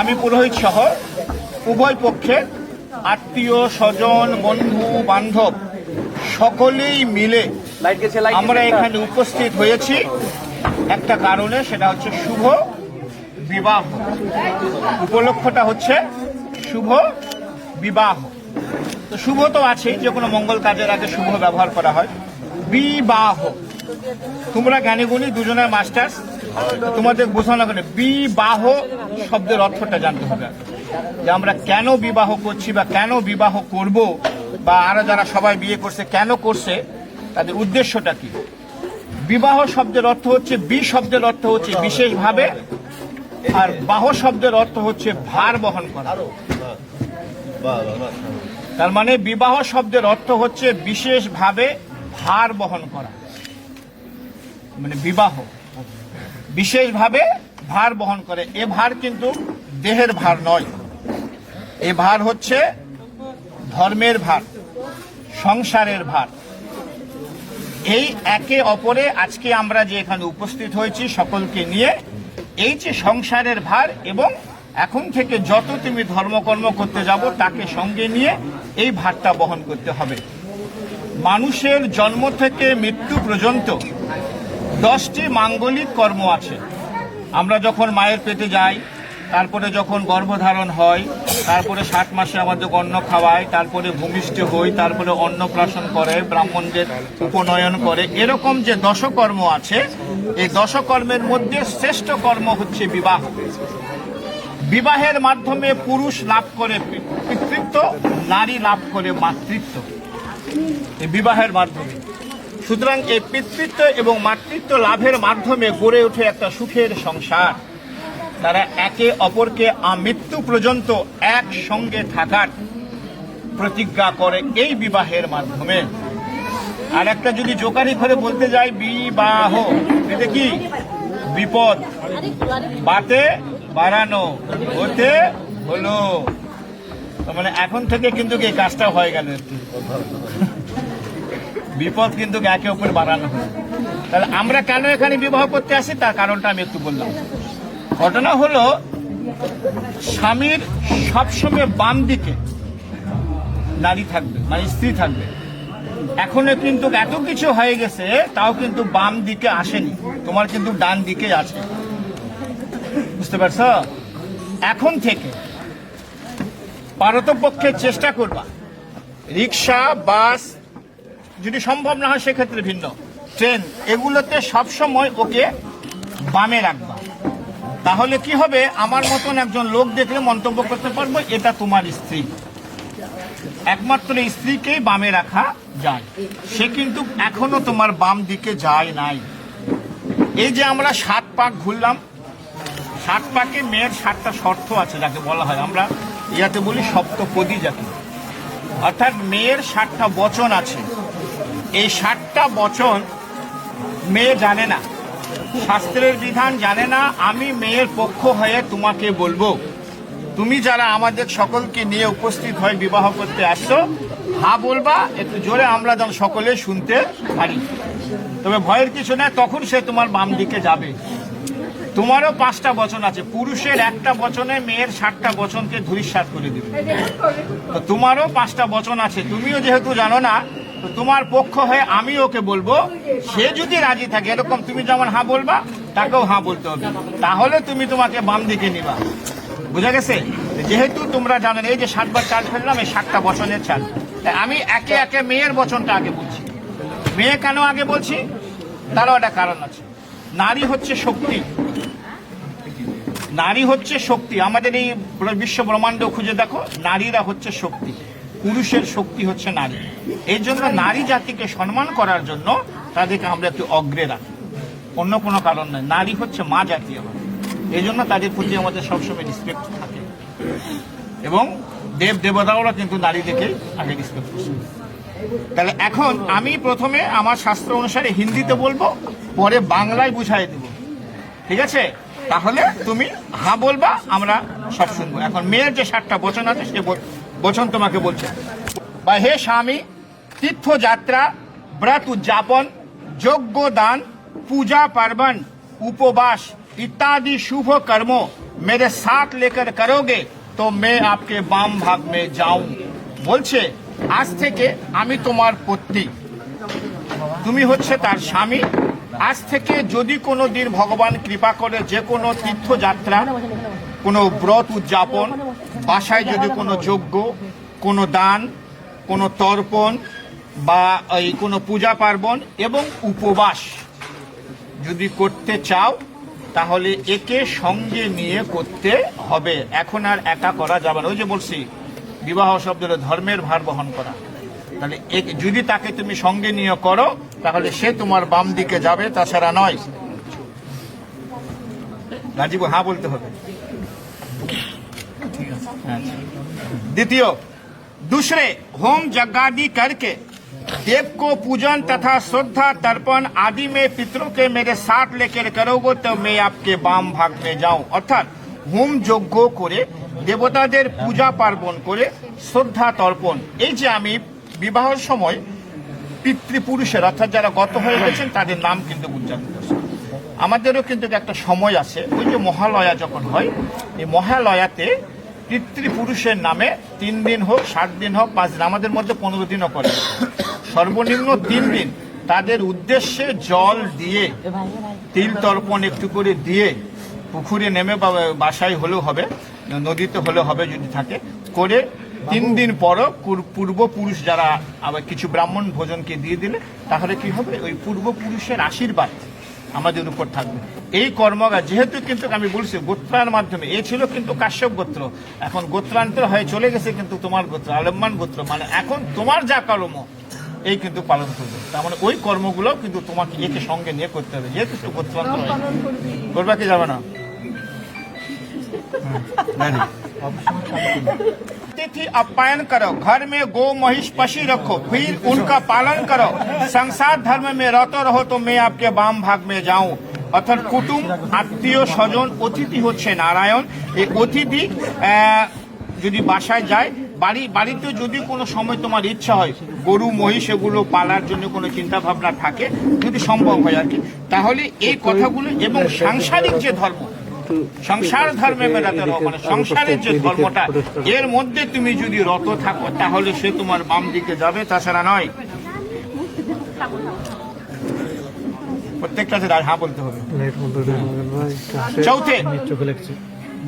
আমি পুরোহিত সহ উভয় পক্ষে আত্মীয় স্বজন বন্ধু বান্ধব সকলেই মিলে আমরা এখানে উপস্থিত হয়েছি একটা কারণে, সেটা হচ্ছে শুভ বিবাহ। উপলক্ষটা হচ্ছে শুভ বিবাহ। তো শুভ তো আছে, যে কোনো মঙ্গল কাজের আগে শুভ ব্যবহার করা হয়। বিবাহ, তোমরা জ্ঞানীগুণী দুজনের মাস্টার্স, তোমাদের বোঝানো কেন বিবাহ শব্দের অর্থটা জানতে হবে, যে আমরা কেন বিবাহ করছি বা কেন বিবাহ করব, বা আরো যারা সবাই বিয়ে করছে কেন করছে, তাদের উদ্দেশ্যটা কি। বিবাহ শব্দের অর্থ হচ্ছে, বি শব্দের অর্থ হচ্ছে বিশেষভাবে, আর বাহ শব্দের অর্থ হচ্ছে ভার বহন করা। তার মানে বিবাহ শব্দের অর্থ হচ্ছে বিশেষভাবে ভার বহন করা, মানে বিবাহ বিশেষভাবে ভার বহন করে। এ ভার কিন্তু দেহের ভার নয়, এ ভার হচ্ছে ধর্মের ভার, সংসারের ভার। এই একে অপরে আজকে আমরা যে এখানে উপস্থিত হয়েছি সকলকে নিয়ে, এই যে সংসারের ভার, এবং এখন থেকে যত তুমি ধর্মকর্ম করতে যাব তাকে সঙ্গে নিয়ে এই ভারটা বহন করতে হবে। মানুষের জন্ম থেকে মৃত্যু পর্যন্ত 10টি মাঙ্গলিক কর্ম আছে। আমরা যখন মায়ের পেটে যাই, তারপরে যখন গর্ভধারণ হয়, তারপরে 7 মাসে আমাদের অন্ন খাওয়ায়, তারপরে ভূমিষ্ঠ হই, তারপরে অন্নপ্রাশন করে, ব্রাহ্মণদের উপনয়ন করে, এরকম যে 10 কর্ম আছে, এই 10 কর্মের মধ্যে শ্রেষ্ঠ কর্ম হচ্ছে বিবাহ। বিবাহের মাধ্যমে পুরুষ লাভ করে পিতৃত্ব, নারী লাভ করে মাতৃত্ব, এই বিবাহের মাধ্যমে। সুতরাং এই পিতৃত্ব এবং মাতৃত্ব লাভের মাধ্যমে গড়ে ওঠে একটা সুখের সংসার। তারা একে অপরকে আমৃত্যু পর্যন্ত একসঙ্গে থাকার প্রতিজ্ঞা করে এই বিবাহের মাধ্যমে। আর একটা যদি জোকারি করে বলতে যাই, বিবাহ এটা কি? বিপদ বাতে বাড়ানো, হতে হলো। মানে এখন থেকে কিন্তু এই কাজটা হয়ে গেল, একটু বিপদ কিন্তু একে অপর বাড়ানো হলো। তাহলে আমরা কেন এখানে বিবাহ করতে আসি তার কারণটা আমি একটু বললাম। ঘটনা হলো, স্বামীর সবসময় বাম দিকে নারী থাকবে, মানে স্ত্রী থাকবে। এখনো কিন্তু এত কিছু হয়ে গেছে, তাও কিন্তু বাম দিকে আসেনি, তোমার কিন্তু ডান দিকে আছে, বুঝতে পারছ? এখন থেকে পারতপক্ষে চেষ্টা করবা, রিক্সা বাস যদি সম্ভব না হয় সেক্ষেত্রে ভিন্ন, ট্রেন, এগুলোতে সবসময় ওকে বামে রাখবা। তাহলে কি হবে, আমার মতন একজন লোক দেখলে মন্তব্য করতে পারবো এটা তোমার স্ত্রী। একমাত্র স্ত্রীকেই বামে রাখা যায়, সে কিন্তু এখনো তোমার বাম দিকে যায় নাই। এই যে আমরা 7 পাক ঘুরলাম, 7 পাকে মেয়ের 7টা শর্ত আছে, যাকে বলা হয়, আমরা ইয়াতে বলি সপ্তপদী জাতি, অর্থাৎ মেয়ের 7টা বচন আছে। এই 7টা বচন মেয়ে জানে না, শাস্ত্রের বিধান জানে না। আমি মেয়ের পক্ষ হয়ে তোমাকে বলবো, তুমি যারা আমাদের সকলকে নিয়ে উপস্থিত হয়ে বিবাহ করতে আসছো, হ্যাঁ বলবা একটু জোরে, আমরা যেন সকলে শুনতে পারি। তবে ভয়ের কিছু নেই, তখন সে তোমার বাম দিকে যাবে। তোমারও 5টা বচন আছে, পুরুষের একটা বচনে মেয়ের 7টা বচনকে ধূলিসাৎ করে দিবে। তো তোমারও 5টা বচন আছে, তুমিও যেহেতু জানো না, তো তোমার পক্ষ হয়ে আমি ওকে বলবো, সে যদি রাজি থাকে, এরকম তুমি যেমন হ্যাঁ বলবা তাকেও হ্যাঁ বলতে হবে, তাহলে তুমি তোমাকে বাম দিকে নিবা। বুঝা গেছে? যেহেতু তোমরা জানেন, এই যে 7 বার চাল ফেললাম, এই 7টা বচনের চাল। আমি একে একে মেয়ের বচনটা আগে বলছি। মেয়ে কেন আগে বলছি, তারও একটা কারণ আছে। নারী হচ্ছে শক্তি, নারী হচ্ছে শক্তি। আমাদের এই বিশ্ব ব্রহ্মাণ্ড খুঁজে দেখো, নারীরা হচ্ছে শক্তি, পুরুষের শক্তি হচ্ছে নারী। এই জন্য নারী জাতিকে সম্মান করার জন্য তাদেরকে আমরা একটু অগ্রে রাখি, অন্য কোনো কারণ নয়। নারী হচ্ছে মা জাতি আমাদের, এই জন্য তাদের প্রতি আমাদের সবসময় রেসপেক্ট থাকে, এবং দেব দেবতাওরা কিন্তু নারীদেরকে আগে রেসপেক্ট করছে। তাহলে এখন আমি প্রথমে আমার শাস্ত্র অনুসারে হিন্দিতে বলবো, পরে বাংলায় বুঝাই দেব, ঠিক আছে? তাহলে তুমি হ্যাঁ বলবা, আমরা সব শুনবো। এখন মেয়ের যে 7টা বচন আছে, সে বচন তোমাকে বলছে। বা হে স্বামী, তীর্থযাত্রা, ব্রত উদযাপন, যজ্ঞ দান, পূজা পার্বণ, উপবাস इत्यादि शुभ कर्मों मेरे साथ लेकर करोगे तो मैं आपके बाम भाग में जाऊं। বলছে আজ থেকে আমি তোমার পত্নী, তুমি হচ্ছে তার স্বামী। আজ থেকে যদি কোনো দিন ভগবান কৃপা করে যে কোনো তীর্থযাত্রা, কোনো ব্রত উদযাপন, বাসায় যদি কোনো যজ্ঞ, কোনো দান, কোনো তর্পণ বা এই কোনো পূজা পার্বণ এবং উপবাস যদি করতে চাও তাহলে একে সঙ্গে নিয়ে করতে হবে। এখন আর একা করা যাবে না। ওই যে বলছি বিবাহ শব্দের ধর্মের ভার বহন করা। তাহলে যদি তাকে তুমি সঙ্গে নিয়ে করো তাহলে সে তোমার বাম দিকে যাবে, তাছাড়া নয়। রাজীব হ্যাঁ বলতে হবে। द्वितीय, दूसरे होम यज्ञादि करके देव को पूजन तथा श्रद्धा तर्पण आदि में पितरों के मेरे साथ लेकर करोगे तो मैं आपके बाम भाग में जाऊं। অর্থাৎ হোম যজ্ঞ করে দেবতাদের পূজা পার্বণ করে শ্রদ্ধা তর্পণ, এই যে আমি বিবাহের সময় পিতৃপুরুষের অর্থাৎ যারা গত হয়ে গেছেন তাদের নাম কিন্তু উচ্চারণ করছে। আমাদেরও কিন্তু একটা সময় আছে, ওই যে মহালয়া যখন হয়, এই মহালয়াতে পিতৃপুরুষের নামে 3 দিন হোক, 7 দিন হোক, 5 দিন, আমাদের মধ্যে 15 দিনও করে, সর্বনিম্ন 3 দিন তাদের উদ্দেশ্যে জল দিয়ে তিল তর্পণ একটু করে দিয়ে পুকুরে নেমে বা বাসায় হলেও হবে, নদীতে হলেও হবে যদি থাকে, করে 3 দিন পর পূর্বপুরুষ যারা আবার কিছু ব্রাহ্মণ ভোজনকে দিয়ে দিলে তাহলে কি হবে, ওই পূর্বপুরুষের আশীর্বাদ আমাদের উপর থাকবে। এই কর্মগা যেহেতু কিন্তু আমি বলছি গোত্রার মাধ্যমে, এ ছিল কিন্তু কাশ্যপ গোত্র, এখন গোত্রান্তর হয়ে চলে গেছে কিন্তু তোমার গোত্র আলম্বান গোত্র, মানে এখন তোমার যা কর্ম এই কিন্তু পালন করবে। তার মানে ওই কর্মগুলো কিন্তু তোমাকে একে সঙ্গে নিয়ে করতে হবে, যেহেতু তো গোত্রান্তর করবা কি যাবে না। अतिथि अप्यायन करो, घर में गो महिष पशु रखो, फिर उनका पालन करो, संसार धर्म में रहते रहो तो मैं आपके बाम भाग में जाऊं। অর্থাৎ কুটুম, আত্মীয় স্বজন, অতিথি হচ্ছে নারায়ণ। এই অতিথি যদি বাসায় যায়, বাড়িতে যদি কোনো সময় তোমার ইচ্ছা হয় গরু মহিষ এগুলো পালার জন্য কোনো চিন্তা ভাবনা থাকে, যদি সম্ভব হয় আর কি, তাহলে এই কথাগুলো এবং সাংসারিক যে ধর্ম, সংসার ধর্মে বেড়াতে রো, মানে সংসারের যে ধর্মটা এর মধ্যে তুমি যদি রত থাকো তাহলে সে তোমার বাম দিকে যাবে, তাছাড়া নয়। প্রত্যেকটা হ্যাঁ বলতে হবে। চৌथे,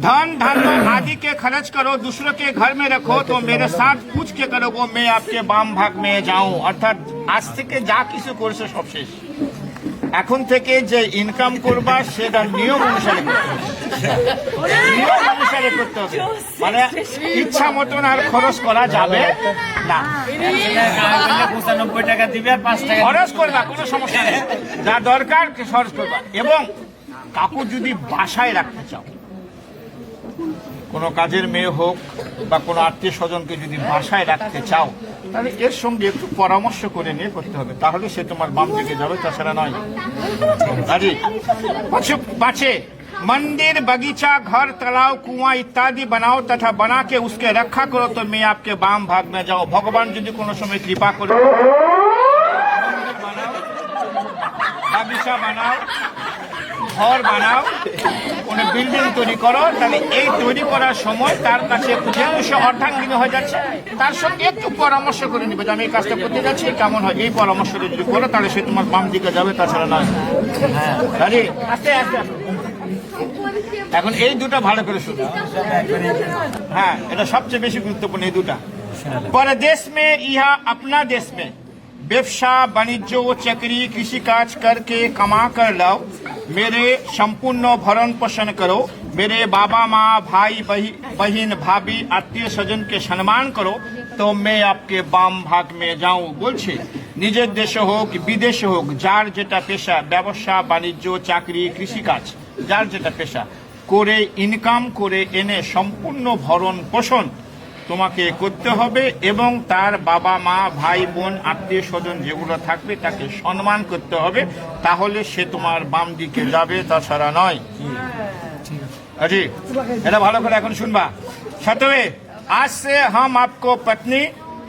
धन धर्म आदि के खर्च करो, दूसरों के घर में रखो तो मेरे साथ पूछ के करोगे मैं आपके बाम भाग में जाऊं। অর্থাৎ আজ থেকে যা কিছু করছো সব শেষ, এখন থেকে যে ইনকাম করবা সেটা নিয়ম অনুসারে করতে হবে, নিয়ম অনুসারে করতে হবে, মানে ইচ্ছা মতন আর খরচ করা যাবে না। 95 টাকা দিবে আর 5 টাকা খরচ করবা, কোনো সমস্যা নেই, যা দরকার খরচ করবা। এবং কাকু যদি বাসায় রাখতে চাও, কোনো কাজের মেয়ে হোক বা কোনো আত্মীয় স্বজনকে যদি বাসায় রাখতে চাও তাহলে এর সঙ্গে একটু পরামর্শ করে নিয়ে করতে হবে, তাহলে সে তোমার বাম দিকে যাবে, তাছাড়া নয়। पाछे मंदिर, बगीचा, घर, तालाब, कुआं इत्यादि बनाओ तथा बना के उसके रखा करो तो मैं आपके बाम भाग में जाओ। भगवान যদি কোনো সময় কৃপা করে বাগিচা বানাও, ঘর বানাও, কোনো বিল্ডিং তৈরি করো, তাহলে এই তৈরি করার সময় তার কাছে যেহেতু সে অর্ধাঙ্গিনী হয়ে যাচ্ছে তার সঙ্গে একটু পরামর্শ করে নিবে যে আমি এই কাজটা করতে যাচ্ছি কেমন হয়, এই পরামর্শটা যদি করো তাহলে সে তোমার বাম দিকে যাবে, তাছাড়া নয়। আস্তে আস্তে এখন এই দুটা ভালো করে শুনো, হ্যাঁ এটা সবচেয়ে বেশি গুরুত্বপূর্ণ এই দুটা। परदेश में या अपना देश में व्यवसा वाणिज्य चाकरी कृषि काज करके कमा कर लाओ, मेरे संपूर्ण भरण पोषण करो, मेरे बाबा माँ भाई बहन भाभी आत्मीय स्वजन के सम्मान करो तो मैं आपके बाम भाग में जाऊं। বলছে নিজের দেশে হোক বিদেশে হোক যার যেটা পেশা, ব্যবসা বাণিজ্য চাকরি কৃষিকাজ, যার যেটা পেশা করে ইনকাম করে এনে সম্পূর্ণ ভরণ পোষণ তোমাকে করতে হবে এবং তার বাবা মা ভাই বোন আত্মীয় স্বজন যেগুলো থাকবে তাকে সম্মান করতে হবে, তাহলে সে তোমার বাম দিকে যাবে, তাছাড়া নয়। জি এটা ভালো করে এখন শুনবা। সাতवे, आज से हम आपको पत्नी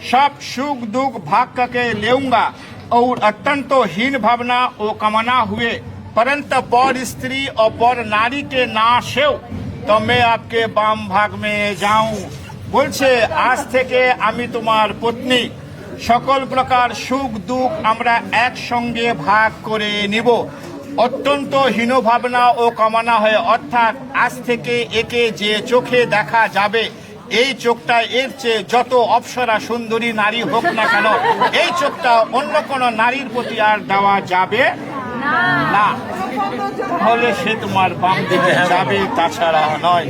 सब सुख दुख भाग करके लेऊंगा और अत्यंत हीन भावना और कामना हुए परंतु पर स्त्री और पर नारी के नाशेও तो मैं आपके बाम भाग में जाऊं। বলছে আজ থেকে আমি তোমার পত্নী, সকল প্রকার সুখ দুঃখ আমরা একসঙ্গে ভাগ করে নিব। অত্যন্ত হীন ভাবনা ও কামনা হয়ে, অর্থাৎ আজ থেকে একে যে চোখে দেখা যাবে, এই চোখটা এর চেয়ে যত অপ্সরা সুন্দরী নারী হোক না কেন, এই চোখটা অন্য কোন নারীর প্রতি আর দেওয়া যাবে না। তাহলে সে তোমার বাম দিকে যাবে, তাছাড়া নয়।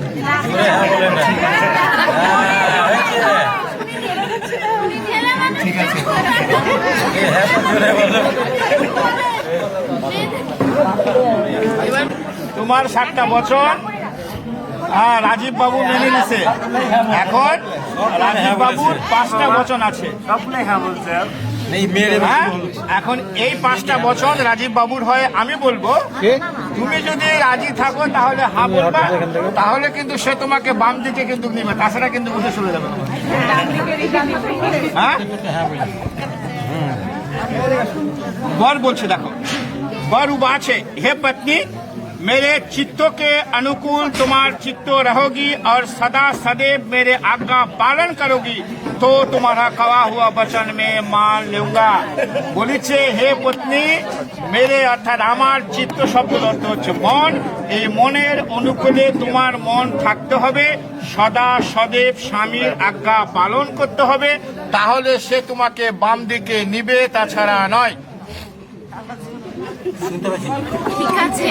ঠিক আছে, তোমার 7টা বছর রাজীব বাবু মেনে নিছে। এখন রাজীব বাবুর 5টা বচন আছে। এখন এই 5টা বচন রাজীব বাবুর হয়। আমি বলবো, তুমি যদি রাজি থাকো তাহলে হ্যাঁ বলবা, তাহলে কিন্তু সে তোমাকে বাম দিকে কিন্তু নিবে, তাছাড়া কিন্তু উঠে চলে যাবে। হ্যাঁ, वर बोलছে, देखो वर उबा আছে, हे पत्नी मेरे चित्तों के अनुकूल तुम्हार चित्तो रहोगी और सदा सदैव मेरे आज्ञा पालन करोगी तो तुम्हारा कहा हुआ वचन में मान लूंगा। বলেছে হে পত্নী, মেরে অর্থাৎ আমার চিত্ত শব্দের অর্থ হচ্ছে মন। এই মনের অনুকূলে তোমার মন থাকতে হবে, সদা সदैव স্বামীর আজ্ঞা পালন করতে হবে, তাহলে সে তোমাকে বাম দিকে নিবে, তাছাড়া নয়। ঠিক আছে,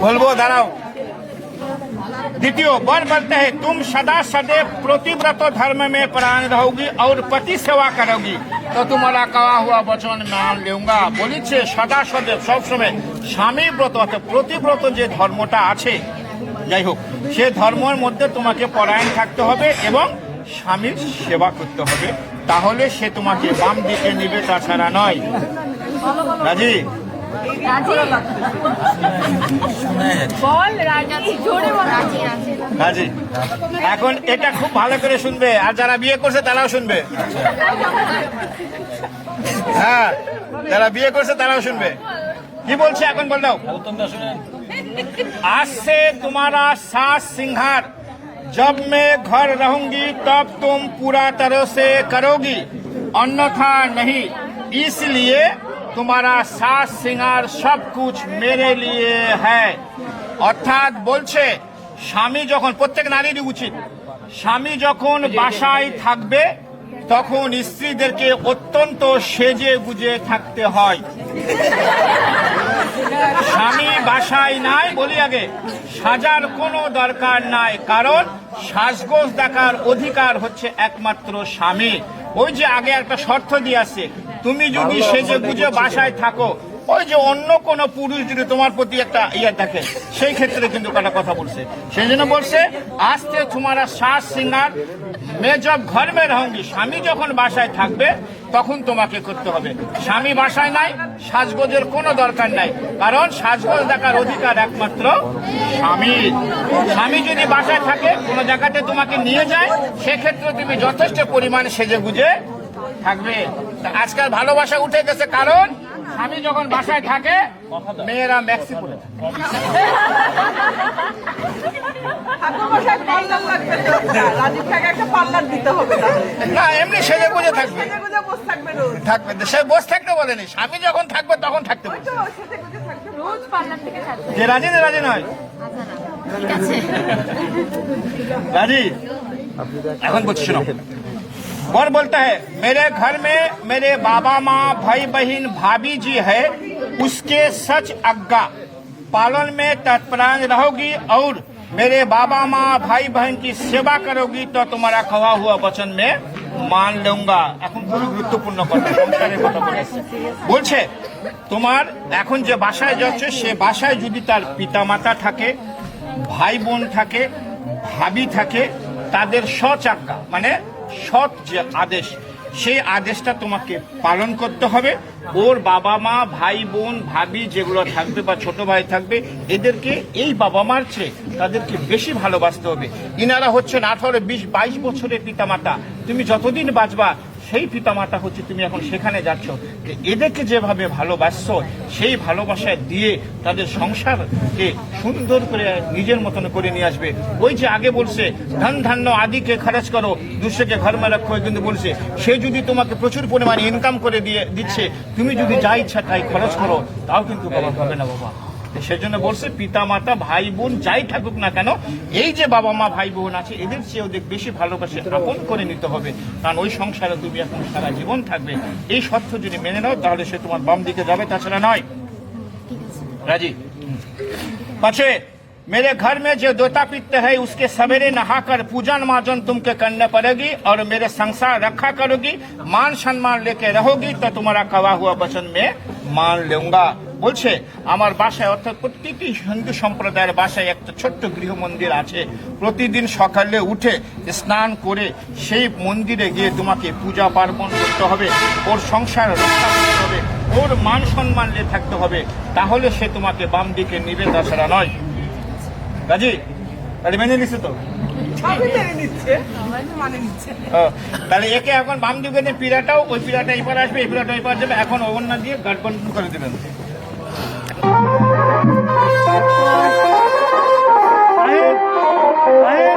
বলবো, দাঁড়াও। द्वितीय वर बोलते हैं, तुम सदा सदैव प्रतिव्रत धर्म में प्राण रहोगी और पति सेवा करोगी तो तुम्हारा कहा हुआ वचन मान लूंगा। বলেছে সদা সदैव সব সময় স্বামী ব্রত অর্থাৎ প্রতিব্রত যে ধর্মটা আছে, যাই হোক, সে ধর্মের মধ্যে তোমাকে পরায়ণ থাকতে হবে এবং স্বামীর সেবা করতে হবে, তাহলে সে তোমাকে বাম দিকে নিবে, তাছাড়া নয়। রাজি? রাজি? এখন এটা খুব ভালো করে শুনবে, আর যারা বিয়ে করছে তারাও শুনবে। হ্যাঁ, যারা বিয়ে করছে তারাও শুনবে। কি বলছে এখন বল দাও। आज से तुम्हारा सास सिंहार जब मैं घर रहूंगी तब तुम पूरा तरह से करोगी, अन्यथा नहीं। इसलिए तुम्हारा सास सिंगार सब कुछ मेरे लिए है। অর্থাৎ বলছে, স্বামী যখন, প্রত্যেক নারীরই উচিত, স্বামী যখন বাসায় থাকবে তখন স্ত্রীদেরকে অত্যন্ত সেজে গুজে থাকতে হয়। স্বামী বাসায় নাই বলি আগে, সাজার কোনো দরকার নাই, কারণ সাজগোজ দেখার অধিকার হচ্ছে একমাত্র স্বামী। ওই যে আগে একটা শর্ত দিয়ে আছে, তুমি যদি সেজে গুজে বাসায় থাকো, ওই যে অন্য কোন পুরুষ যদি তোমার প্রতি একটা ইয়ে দেখে, সেই ক্ষেত্রে কিন্তু একটা কথা বলছে। সেই জন্য বলছে, আজকে তোমারা সাস সিঙ্গার মে জব ঘর মে রহুঙ্গি, স্বামী যখন বাসায় থাকবে তখন তোমাকে করতে হবে। স্বামী বাসায় নাই, সাজগোজের কোনো দরকার নাই, কারণ সাজগোজ দেখার অধিকার একমাত্র স্বামীর। স্বামী যদি বাসায় থাকে, কোনো জায়গাতে তোমাকে নিয়ে যায়, সেক্ষেত্রে তুমি যথেষ্ট পরিমাণে সেজে গুজে থাকবে। আজকাল ভালোবাসা উঠে গেছে, কারণ স্বামী যখন বাসায় থাকে মেয়েরা ম্যাক্সি পরে থাকে। না, এমনি সেজে গুজে থাকবে, থাকবে সে বসে থাকতে বলেনি, স্বামী যখন থাকবে তখন থাকতে বলছে। যে রাজি না রাজি নয়? ঠিক আছে, রাজি? এখন বলছি শোনো। और बोलता है, मेरे घर में मेरे बाबा माँ भाई बहन भाभी जी है, उसके सच आज्ञा पालन में तत्परायण रहोगी और मेरे बाबा माँ भाई बहन की सेवा करोगी तो तुम्हारा कहा हुआ वचन में मान लूंगा। এখন খুব গুরুত্বপূর্ণ কথা, সংসারের কথা বলছে। তোমার এখন যে বাসায় যাচ্ছে, সে বাসায় যদি তার পিতামাতা থাকে, ভাই বোন থাকে, ভাবি থাকে, তাদের সচ আজ্ঞা মানে সৎ যে আদেশ, সেই আদেশটা তোমাকে পালন করতে হবে। ওর বাবা মা, ভাই বোন, ভাবি যেগুলো থাকবে বা ছোট ভাই থাকবে, এদেরকে এই বাবা মার চেয়ে তাদেরকে বেশি ভালোবাসতে হবে। ইনারা হচ্ছেন 18, 20, 22 বছরের পিতামাতা। তুমি যতদিন বাঁচবা সেই পিতামাতা হচ্ছে তুমি এখন সেখানে যাচ্ছ। এদেরকে যেভাবে ভালোবাসছো সেই ভালোবাসায় দিয়ে তাদের সংসারকে সুন্দর করে নিজের মতন করে নিয়ে আসবে। ওই যে আগে বলছে ধন ধান্য আদিকে খরচ করো, দুসরেকে ঘর মে রাখো, কিন্তু বলছে সে যদি তোমাকে প্রচুর পরিমাণে ইনকাম করে দিয়ে দিচ্ছে, তুমি যদি যা ইচ্ছা তাই খরচ করো, তাও কিন্তু বাবা হবে না বাবা। সেজন্য বলছে পিতা মাতা ভাই বোন যাই থাকুক না কেন, এই যে বাবা মা ভাই বোন আছে এদের চেয়ে ওদের বেশি ভালোবাসে আপন করে নিতে হবে, কারণ ওই সংসারে তুমি এখন সারা জীবন থাকবে। এই সত্য যদি মেনে নাও তাহলে সে তোমার বাম দিকে যাবে, তাছাড়া নয়। রাজি? पाछे मेरे घर में जो देवता पिता है उसके सवेरे नहाकर पूजन मार्जन तुमके करने पड़ेगी और मेरे संसार रखा करोगी, मान सम्मान लेके रहोगी तो तुम्हारा कहा हुआ वचन में मान लूंगा। বলছে আমার বাসায়, অর্থাৎ প্রত্যেকটি হিন্দু সম্প্রদায়ের বাসায় একটা ছোট্ট গৃহ মন্দির আছে। প্রতিদিন সকালে উঠে স্নান করে সেই মন্দিরে গিয়ে তোমাকে পূজা পার্বণ করতে হবে, ওর সংসার রক্ষা করতে হবে, ওর মান সম্মান নিয়ে থাকতে হবে, তাহলে সে তোমাকে বাম দিকে নিবে, তাছাড়া নয়। রাজি? তাহলে মেনে নিচ্ছে তো? তাহলে একে এখন বাম দিকে নিয়ে পিড়াটাও, ওই পিড়াটা এবার আসবে, এই পিড়াটা এবার যাবে, এখন ওনা দিয়ে গার্ড বন্ধন করে দেবেন। আহে